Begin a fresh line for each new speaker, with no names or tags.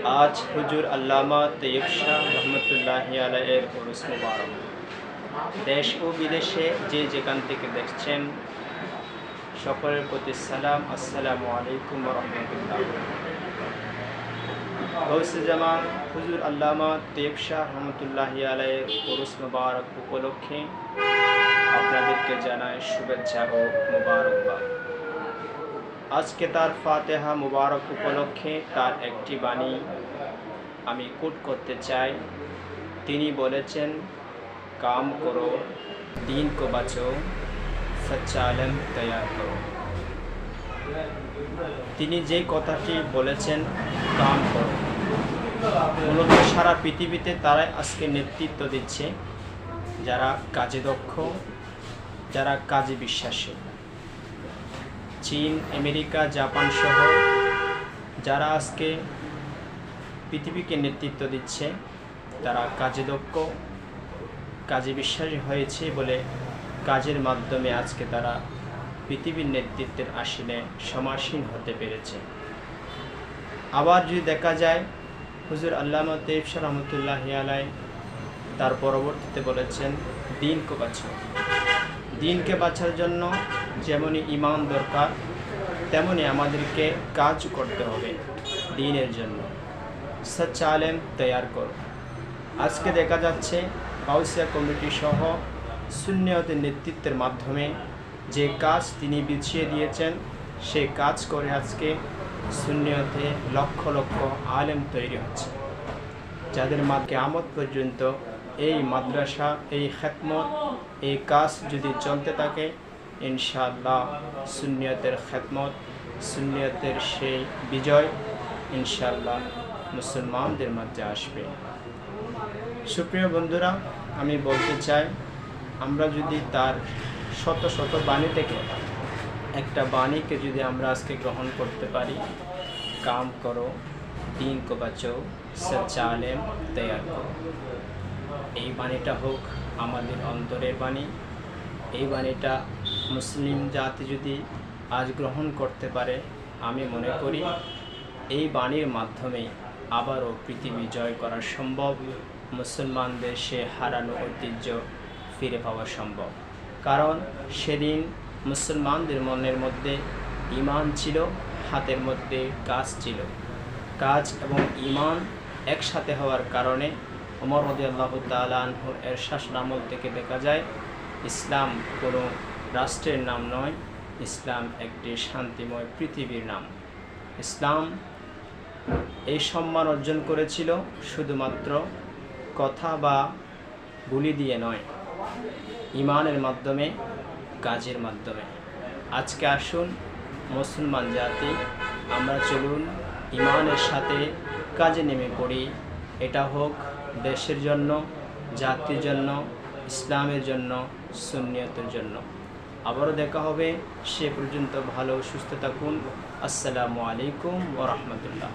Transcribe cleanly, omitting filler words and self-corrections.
आज हुजूर अल्लामा तैयब शाह रहमতুল্লাহি আলাইহির উরুস মুবারক। দেশ ও বিদেশে যে যেখান থেকে দেখছেন সকলের প্রতি সালাম, আসসালামু আলাইকুম ওয়া রাহমাতুল্লাহ। গৌসে জামান হুজুর আল্লামা তৈয়ব শাহ রহমতুল্লাহি আলাইহির উরুস মুবারক উপলক্ষে আপনাদেরকে জানাই শুভেচ্ছা ও মুবারকবাদ। আজকে তার ফাতেহা মুবারক উপলক্ষে তার একটি বাণী আমি কোট করতে চাই। তিনি বলেছেন, কাম করো, দিন কো বাঁচো, সচ্চা আলেম তৈয়ার করো। তিনি যে কথাটি বলেছেন, কাম করো, মূলত সারা পৃথিবীতে তারাই আজকে নেতৃত্ব দিচ্ছে, যারা কাজে দক্ষ, যারা কাজে বিশ্বাসী। চীন, আমেরিকা, জাপান সহ যারা আজকে পৃথিবীকে নেতৃত্ব দিচ্ছে, তারা কাজে দক্ষ, কাজে বিশ্বাসী হয়েছে বলে কাজের মাধ্যমে আজকে তারা পৃথিবীর নেতৃত্বের আসনে সমাসীন হতে পেরেছে। আবার যদি দেখা যায়, হুজুর আল্লামা তৈয়ব শাহ রহমতুল্লাহি আলাইহি তার পরবর্তীতে বলেছেন, দিন কো বাঁচো। দিনকে বাঁচার জন্য যেমনই ঈমান দরকার, তেমনি আমাদেরকে কাজ করতে হবে দিনের জন্য। সচ্চা আলেম তৈয়ার করো। আজকে দেখা যাচ্ছে গাউসিয়া কমিটি সহ সুন্নিয়তের নেতৃত্বের মাধ্যমে যে কাজ তিনি বিছিয়ে দিয়েছেন, সে কাজ করে আজকে সুন্নিয়তে লক্ষ লক্ষ আলেম তৈরি হচ্ছে, যাদের কিয়ামত পর্যন্ত এই মাদ্রাসা, এই খেদমত, এই কাজ যদি চলতে থাকে, ইনশাআল্লাহ সুন্নিয়তের খেদমত, সুন্নিয়তের সেই বিজয় ইনশাআল্লাহ মুসলমানদের মাঝে আসবে। সুপ্রিয় বন্ধুরা, আমি বলতে চাই, আমরা যদি তার শত শত বাণী থেকে একটা বাণীকে যদি আমরা আজকে গ্রহণ করতে পারি, কাম করো, দিন কো বাঁচো, সচ্চা আলেম তৈয়ার করো, এই বাণীটা হোক আমাদের অন্তরের বাণী। এই বাণীটা মুসলিম জাতি যদি আজ গ্রহণ করতে পারে, আমি মনে করি এই বাণীর মাধ্যমে আবারও পৃথিবী জয় করা সম্ভব, মুসলমানদের সে হারানো ঐতিহ্য ফিরে পাওয়া সম্ভব। কারণ সেদিন মুসলমানদের মনের মধ্যে ঈমান ছিল, হাতের মধ্যে কাজ ছিল। কাজ এবং ঈমান একসাথে হওয়ার কারণে ওমর রাদিয়াল্লাহু তাআলা আনহুর এরশাদ আমল থেকে দেখা যায়, ইসলাম কোনো রাষ্ট্রের নাম নয়, ইসলাম একটি শান্তিময় পৃথিবীর নাম। ইসলাম এই সম্মান অর্জন করেছিল শুধুমাত্র কথা বা বুলি দিয়ে নয়, ঈমানের মাধ্যমে, কাজের মাধ্যমে। আজকে আসুন মুসলমান জাতি, আমরা চলুন ঈমানের সাথে কাজে নেমে পড়ি। এটা হোক দেশের জন্য, জাতির জন্য, ইসলামের জন্য, সুন্নিয়তের জন্য। আবারও দেখা হবে, সে পর্যন্ত ভালো সুস্থ থাকুন। আসসালামু আলাইকুম ওয়া রাহমাতুল্লাহ।